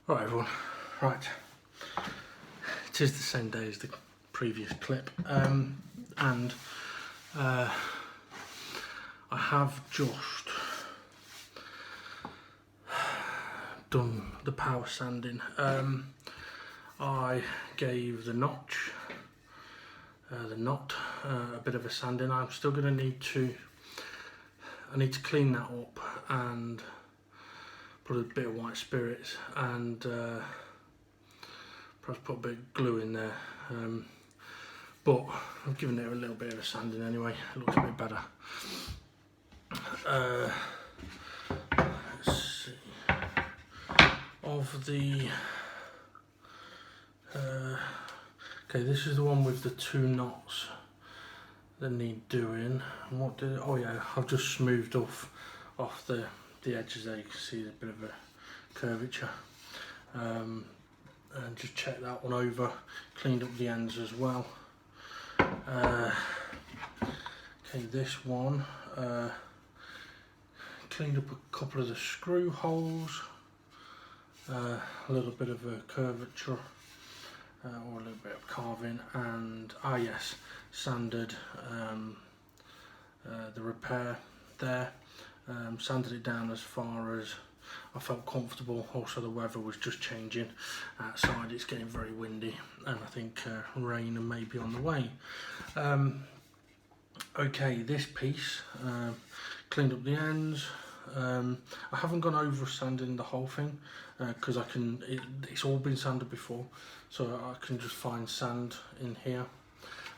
Right everyone, right, it is the same day as the previous clip, and I have just done the power sanding. I gave the knot a bit of a sanding. I'm still going to need to clean that up and put a bit of white spirits and perhaps put a bit of glue in there. But I've given it a little bit of a sanding anyway. It looks a bit better. Let's see. Of the okay, this is the one with the 2 knots that need doing. And what did? Oh yeah, I've just smoothed off the edges there. You can see there's a bit of a curvature. And just check that one over. Cleaned up the ends as well. Okay, this one cleaned up a couple of the screw holes. A little bit of a curvature. Or a little bit of carving, and yes, sanded the repair there, sanded it down as far as I felt comfortable. Also the weather was just changing outside, it's getting very windy and I think rain may be on the way. Okay, this piece, cleaned up the ends. I haven't gone over sanding the whole thing because it's all been sanded before, so I can just find sand in here.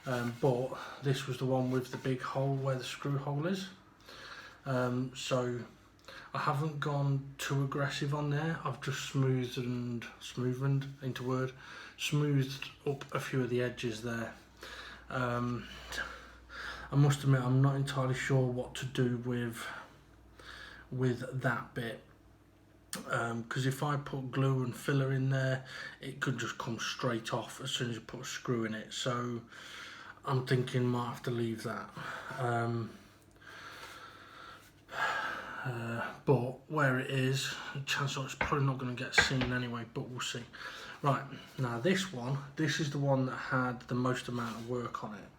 But this was the one with the big hole where the screw hole is. So I haven't gone too aggressive on there. I've just smoothed up a few of the edges there. I must admit I'm not entirely sure what to do with that bit, because if I put glue and filler in there, it could just come straight off as soon as you put a screw in it. So I'm thinking might have to leave that. But where it is, chances are it's probably not going to get seen anyway, but we'll see. Right, now this is the one that had the most amount of work on it.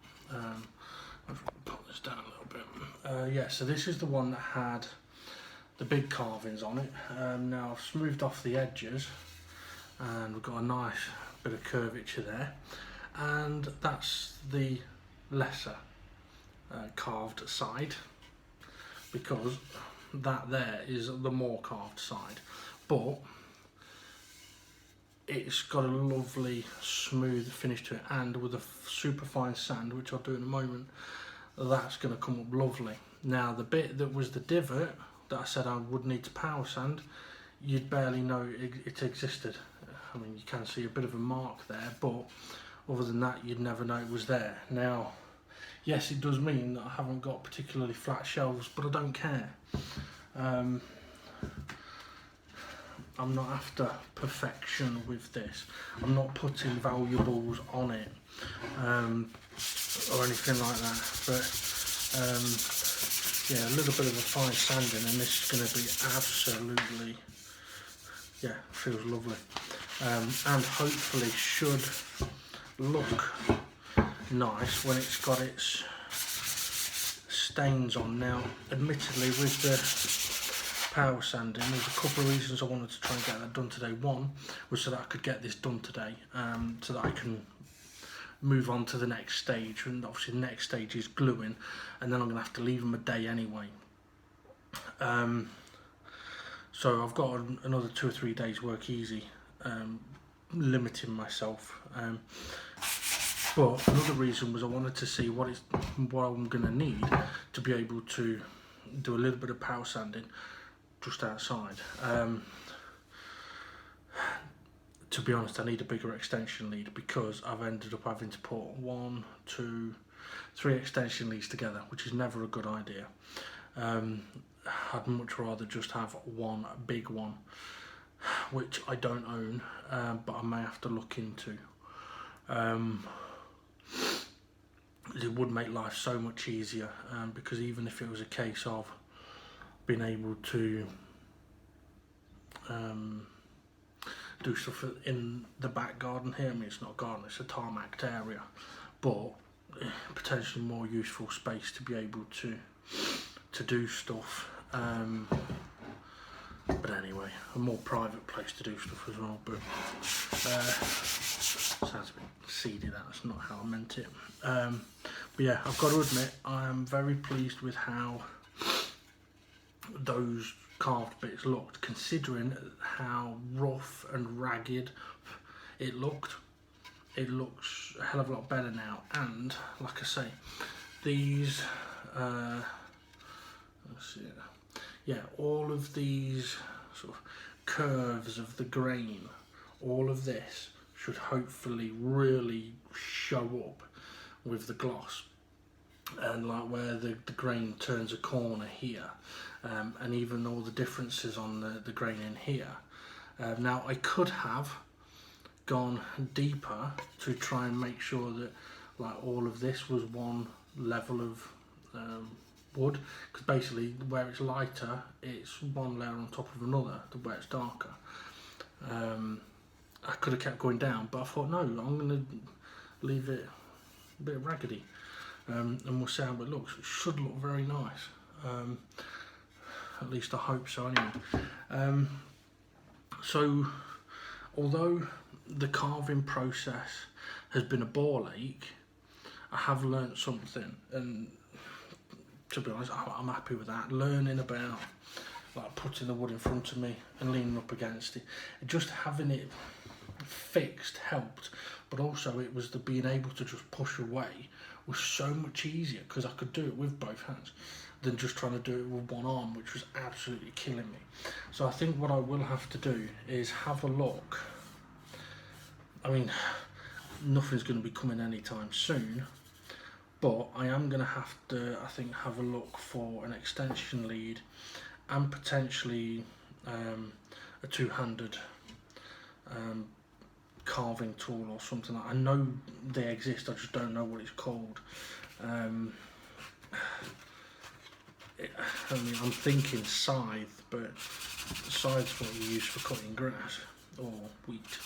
I've put this down a little bit. Yeah, so this is the one that had the big carvings on it. Now I've smoothed off the edges and we've got a nice bit of curvature there, and that's the lesser carved side, because that there is the more carved side, but it's got a lovely smooth finish to it, and with a super fine sand, which I'll do in a moment, that's going to come up lovely. Now the bit that was the divot that I said I would need to power sand, you'd barely know it existed. I mean, you can see a bit of a mark there, but other than that you'd never know it was there. Now yes, it does mean that I haven't got particularly flat shelves, but I don't care. I'm not after perfection with this. I'm not putting valuables on it or anything like that, but yeah, a little bit of a fine sanding and this is going to be absolutely, yeah, feels lovely, and hopefully should look nice when it's got its stains on. Now admittedly, with the power sanding, there's a couple of reasons I wanted to try and get that done today. One was so that I could get this done today, so that I can move on to the next stage, and obviously the next stage is gluing, and then I'm going to have to leave them a day anyway. So I've got another 2 or 3 days work easy, limiting myself. But another reason was I wanted to see what I'm going to need to be able to do a little bit of power sanding just outside. To be honest, I need a bigger extension lead because I've ended up having to put 1, 2, 3 extension leads together, which is never a good idea. I'd much rather just have one big one, which I don't own, but I may have to look into. It would make life so much easier, because even if it was a case of being able to do stuff in the back garden here. I mean, it's not a garden, it's a tarmacked area, but potentially more useful space to be able to do stuff. But anyway, a more private place to do stuff as well. But sounds a bit seedy. That's not how I meant it. But yeah, I've got to admit, I am very pleased with how those carved bits looked, considering how rough and ragged it looked. It looks a hell of a lot better now, and like I say, these let's see, yeah, all of these sort of curves of the grain, all of this should hopefully really show up with the gloss, and like where the grain turns a corner here, and even all the differences on the grain in here. Now I could have gone deeper to try and make sure that like all of this was one level of wood, because basically where it's lighter it's one layer on top of another, where it's darker. I could have kept going down, but I thought no, I'm going to leave it a bit raggedy, and we'll see how it looks. It should look very nice, at least I hope so anyway. So although the carving process has been a ball ache, I have learnt something, and to be honest, I'm happy with that. Learning about like putting the wood in front of me and leaning up against it, just having it fixed helped, but also it was the being able to just push away was so much easier, because I could do it with both hands than just trying to do it with one arm, which was absolutely killing me. So I think what I will have to do is have a look. I mean, nothing's going to be coming anytime soon, but I am going to have to, I think, have a look for an extension lead and potentially a two-handed carving tool or something like that. I know they exist, I just don't know what it's called. I mean, I'm thinking scythe, but scythe's what you use for cutting grass or wheat.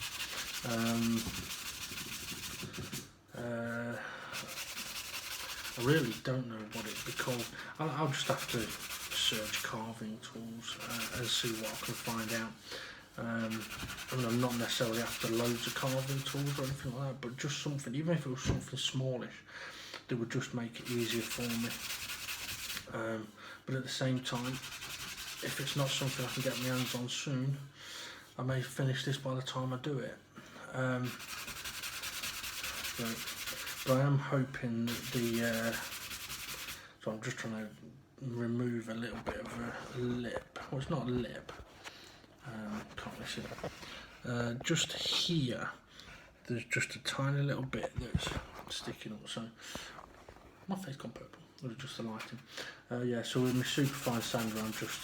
I really don't know what it'd be called. I'll just have to search carving tools and see what I can find out. I mean, I'm not necessarily after loads of carving tools or anything like that, but just something, even if it was something smallish, that would just make it easier for me. But at the same time, if it's not something I can get my hands on soon, I may finish this by the time I do it. But I am hoping that so I'm just trying to remove a little bit of a lip. Well, it's not a lip. Can't really see that. Just here, there's just a tiny little bit that's sticking up. So my face gone purple. It was just the lighting. Yeah. So with my superfine sander, I'm just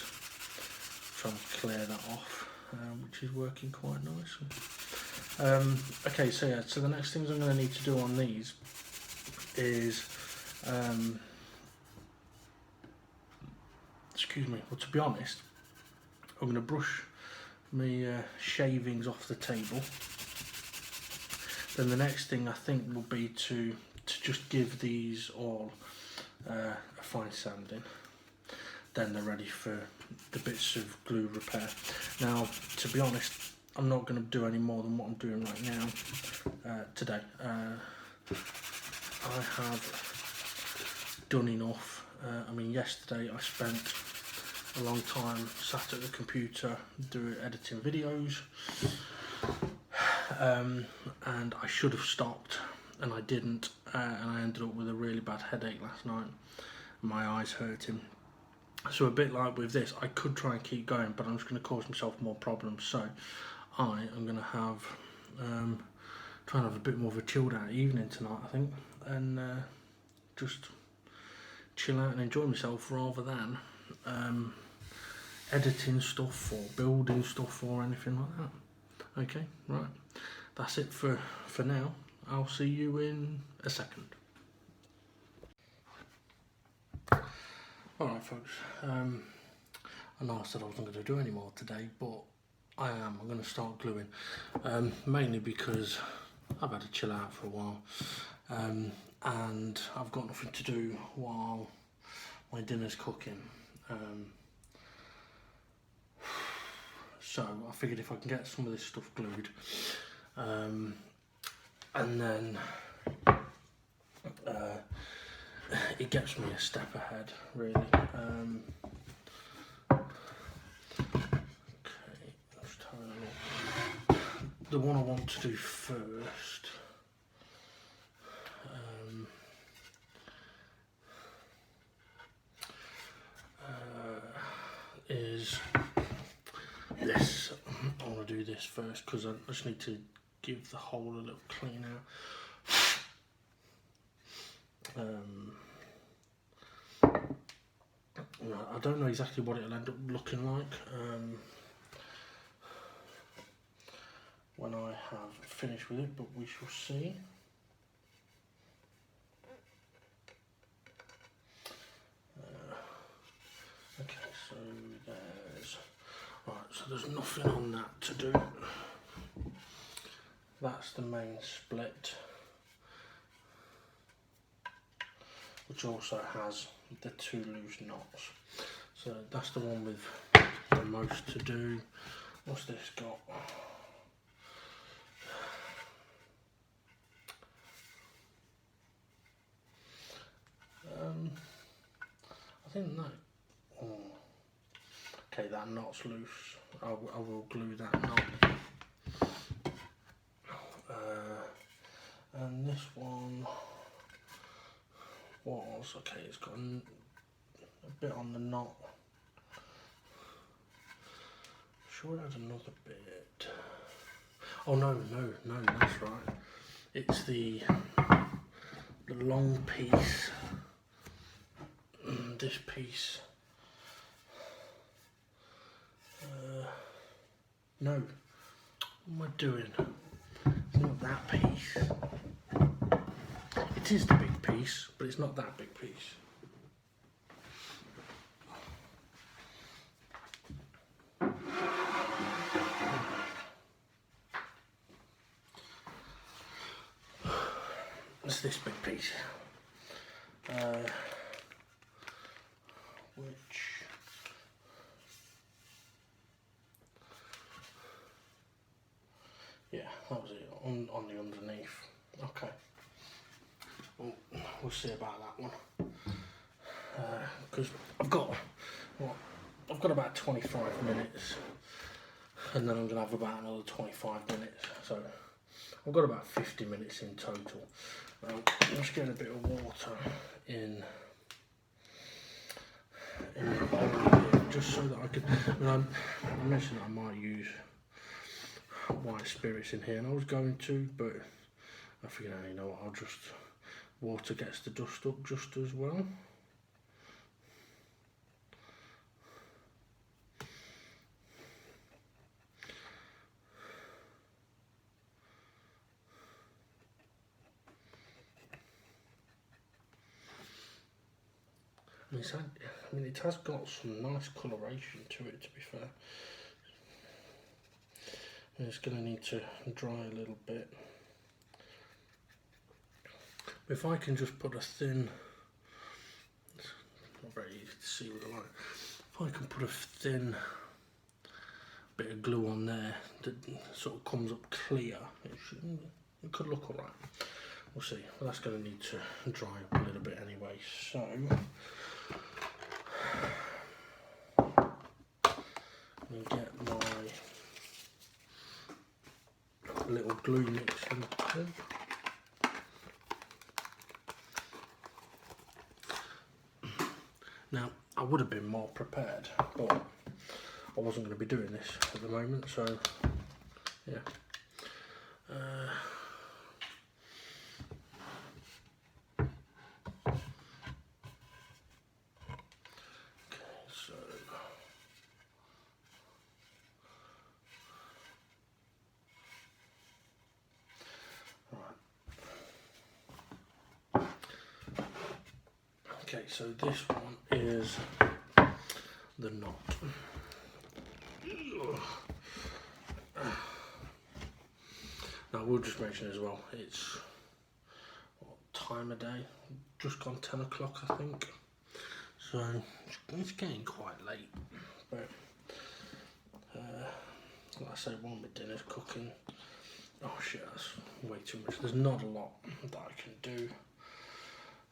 trying to clear that off, which is working quite nicely. Okay. So yeah. So the next things I'm going to need to do on these is, excuse me. Well, to be honest, I'm going to brush my shavings off the table. Then the next thing I think will be to just give these all a fine sanding. Then they're ready for the bits of glue repair. Now, to be honest, I'm not going to do any more than what I'm doing right now today. I have done enough. I mean, yesterday I spent a long time sat at the computer editing videos, and I should have stopped, and I didn't, and I ended up with a really bad headache last night. My eyes hurting. So a bit like with this, I could try and keep going, but I'm just going to cause myself more problems. So I am going to have try and have a bit more of a chilled out evening tonight, I think, and just chill out and enjoy myself rather than editing stuff or building stuff or anything like that. Okay, right, that's it for now. I'll see you in a second. Alright folks, I know I said I wasn't going to do any more today, but I am. I'm going to start gluing, mainly because I've had to chill out for a while, and I've got nothing to do while my dinner's cooking. So I figured if I can get some of this stuff glued, and then it gets me a step ahead, really. Okay, let's have a look. The one I want to do first is this. I want to do this first because I just need to give the hole a little clean out. I don't know exactly what it'll end up looking like when I have finished with it, but we shall see. Okay, so there's nothing on that to do. That's the main split, which also has the 2 loose knots. So that's the one with the most to do. What's this got? I think that. Oh, okay, that knot's loose. I will glue that knot. And this one was okay. It's got a bit on the knot. Sure, it has another bit. Oh no, that's right. It's the long piece. This piece. No, what am I doing? It's not that piece. It is the big piece, but it's not that big piece. It's this big piece. Which yeah, that was it on the underneath. Okay. Well, we'll see about that one. Because I've got about 25 minutes, and then I'm gonna have about another 25 minutes. So I've got about 50 minutes in total. I'm just getting a bit of water in the hole here, just so that I can. I mentioned that I might use white spirits in here, and I was going to, but I figured, you know what, I'll just water gets the dust up just as well. And it has got some nice coloration to it, to be fair. And it's going to need to dry a little bit. If I can just put a thin, it's not very easy to see with the light, if I can put a thin bit of glue on there that sort of comes up clear, it could look alright. We'll see. Well, that's going to need to dry up a little bit anyway, so let me get my little glue mixing thing. Now, I would have been more prepared, but I wasn't going to be doing this at the moment, so yeah. Okay, so this one is the knot. Now we'll just mention as well, it's what time of day? Just gone 10 o'clock I think. So it's getting quite late. But like I say, one with dinner's cooking. Oh shit, that's way too much. There's not a lot that I can do.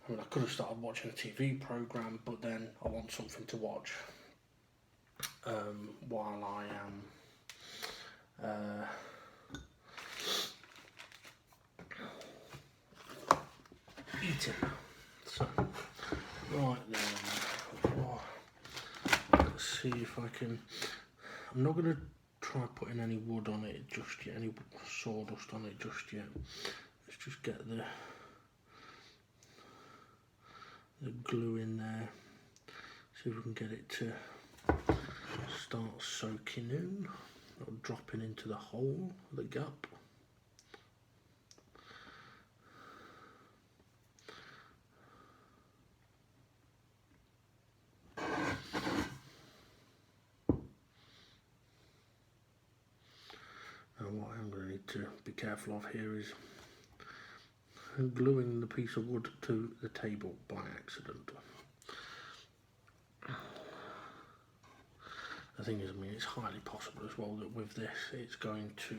I mean, I could have started watching a TV programme, but then I want something to watch while I am eating. So, right then, let's see if I can. I'm not going to try putting any wood on it just yet, any sawdust on it just yet. Let's just get the glue in there, see if we can get it to start soaking in or dropping into the hole, the gap. Now what I'm going to need to be careful of here is gluing the piece of wood to the table by accident. The thing is, I mean, it's highly possible as well that with this it's going to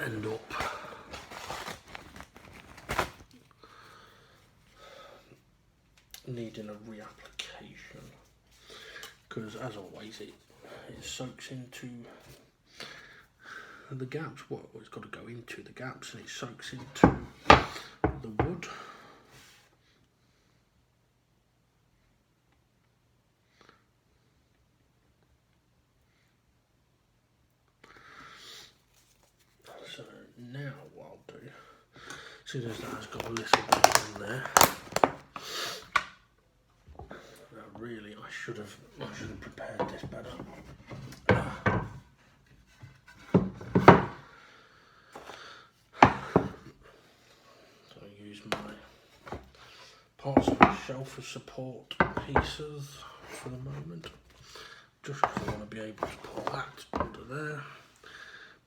end up needing a reapplication, because as always it soaks into the gaps. Well, it's got to go into the gaps and it soaks into the wood. So now what I'll do, as soon as that has got a little bit in there, really I should have prepared this better. So I use my parts of the shelf as support pieces for the moment, just because I want to be able to put that under there,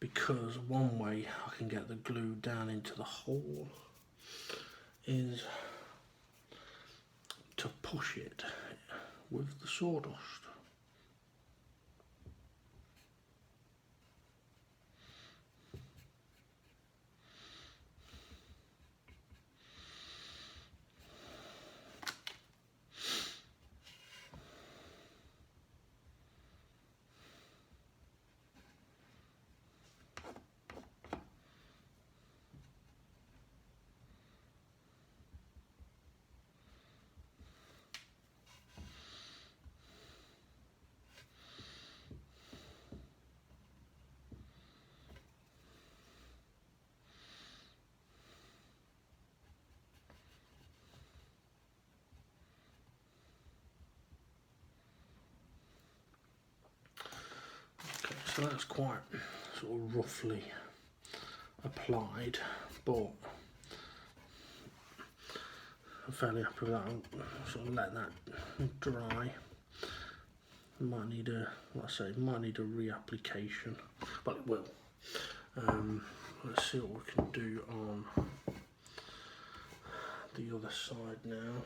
because one way I can get the glue down into the hole is to push it with the sawdust. So that's quite sort of roughly applied, but I'm fairly happy with that. I'll sort of let that dry. Might need a, like I say, might need a reapplication, but it will. Let's see what we can do on the other side now.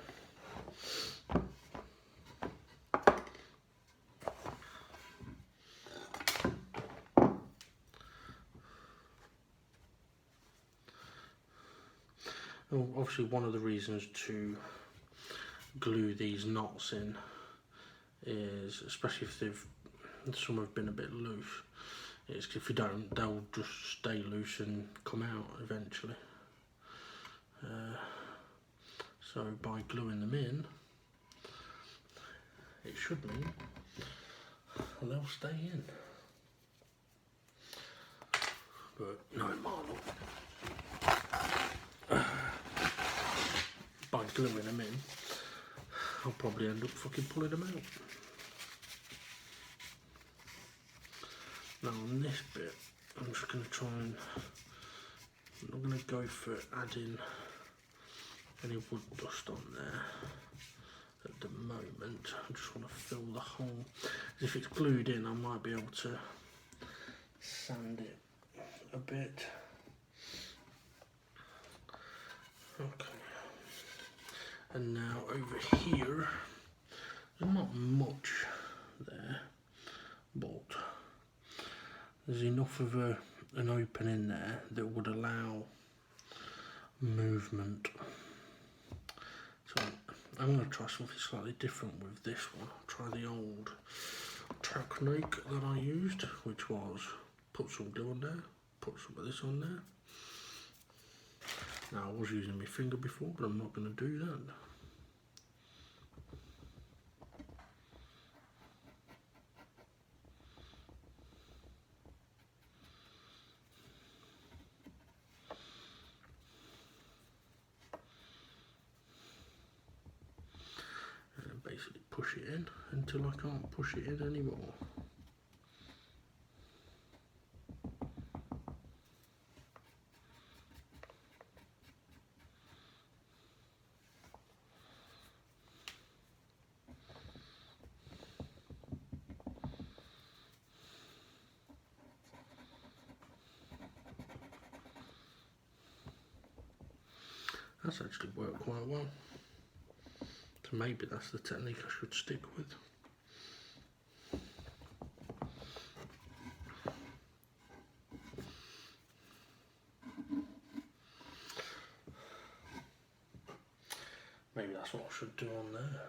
Obviously, one of the reasons to glue these knots in is, especially if some have been a bit loose, is if you don't, they'll just stay loose and come out eventually. So by gluing them in, it should mean they'll stay in. But no, it might not. By gluing them in, I'll probably end up fucking pulling them out. Now on this bit, I'm just going to try and, I'm not going to go for adding any wood dust on there at the moment. I just want to fill the hole. If it's glued in, I might be able to sand it a bit. Okay. And now over here, there's not much there, but there's enough of an opening there that would allow movement. So I'm going to try something slightly different with this one. I'll try the old technique that I used, which was put some glue on there, put some of this on there. Now I was using my finger before, but I'm not going to do that. And basically push it in until I can't push it in anymore. That's actually worked quite well. So maybe that's the technique I should stick with. Maybe that's what I should do on there.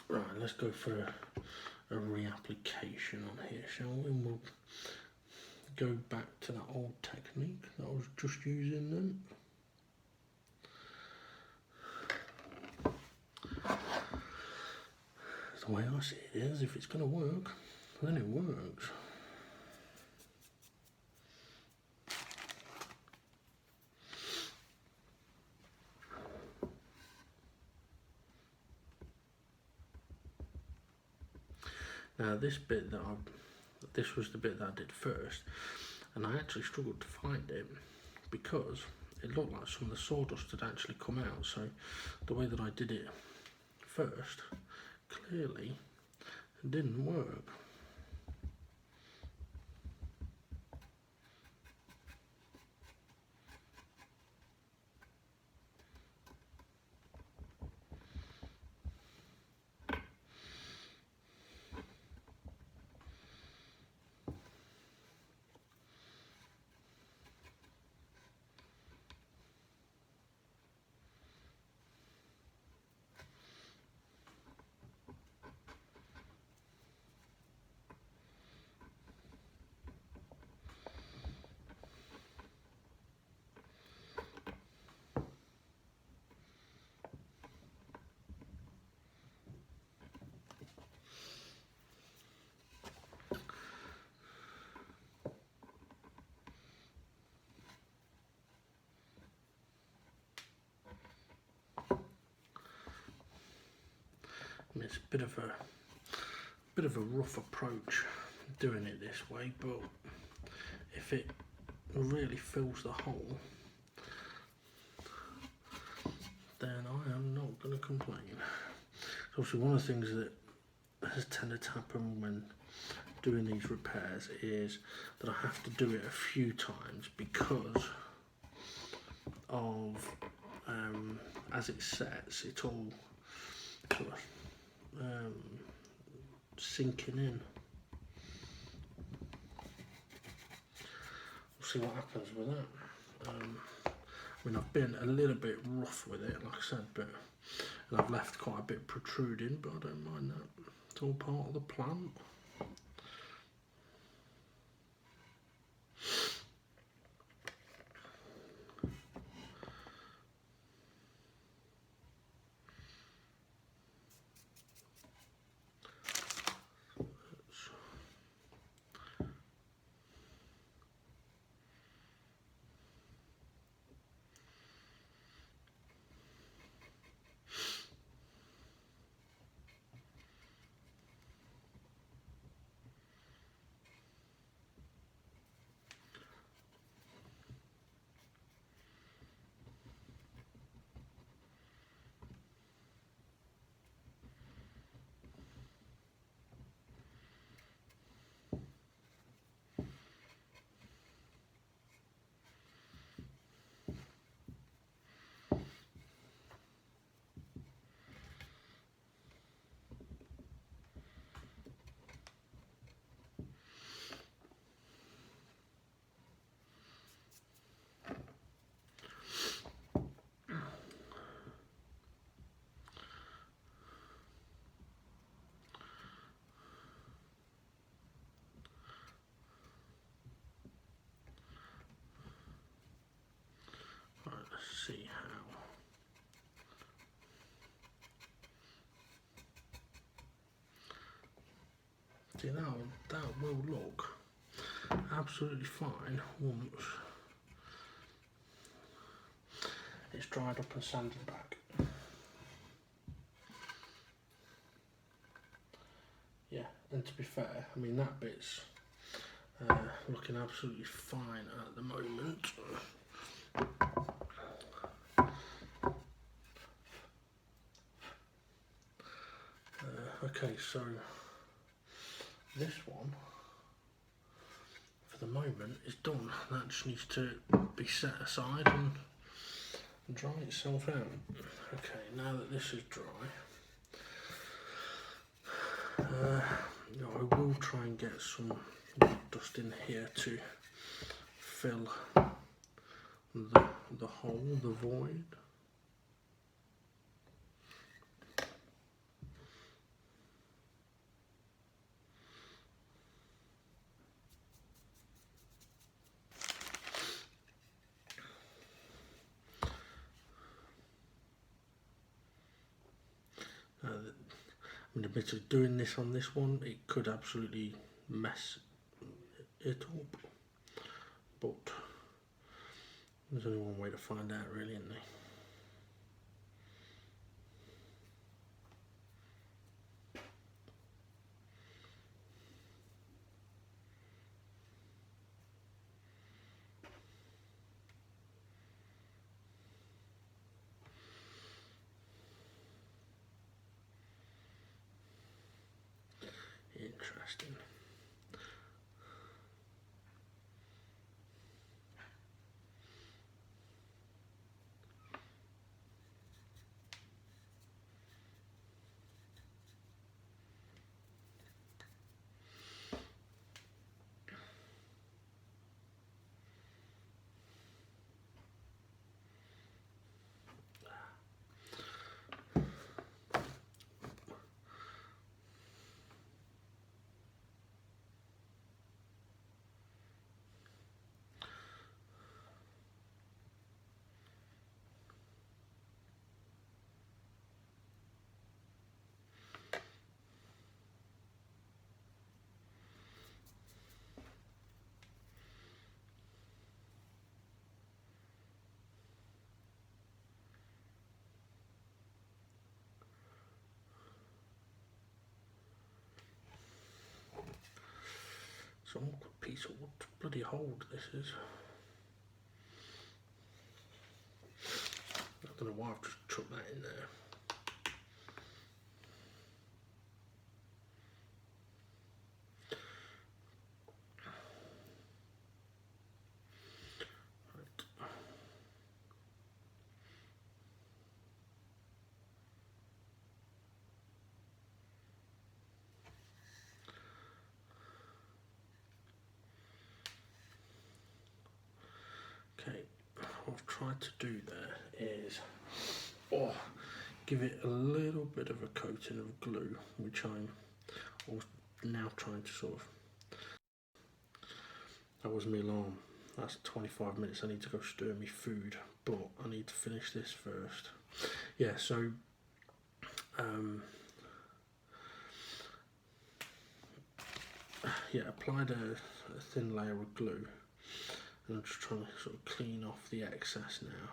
Right, let's go for a reapplication on here, shall we? And we'll go back to that old technique that I was just using then. The way I see it is, if it's going to work, then it works. Now this bit this was the bit that I did first, and I actually struggled to find it because it looked like some of the sawdust had actually come out. So the way that I did it first clearly didn't work. It's a bit of a rough approach doing it this way, but if it really fills the hole, then I am not going to complain. So obviously one of the things that has tended to happen when doing these repairs is that I have to do it a few times because of as it sets, it's all sort of sinking in. We'll see what happens with that. I mean, I've been a little bit rough with it, like I said, but and I've left quite a bit protruding, but I don't mind that. It's all part of the plan. see how. See, that will look absolutely fine once it's dried up and sanded back. Yeah, and to be fair, I mean that bit's looking absolutely fine at the moment. Okay, so this one, for the moment, is done. That just needs to be set aside and dry itself out. Okay, now that this is dry, I will try and get some dust in here to fill the hole, the void. I mean, admittedly, doing this on this one, it could absolutely mess it up, but there's only one way to find out, really, isn't there? Interesting. It's an awkward piece of wood to bloody hold, this is. I don't know why I've just chucked that in there. Okay, what I've tried to do there is give it a little bit of a coating of glue, which I'm now trying to sort of. That was my alarm. That's 25 minutes. I need to go stir my food, but I need to finish this first. Yeah, so yeah, applied a thin layer of glue, and I'm just trying to sort of clean off the excess now,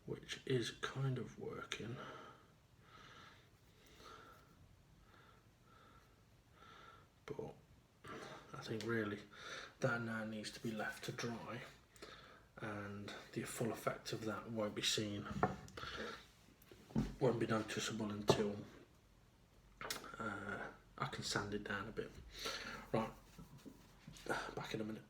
which is kind of working. But I think really that now needs to be left to dry, and the full effect of that won't be seen, won't be noticeable until I can sand it down a bit. Right, back in a minute.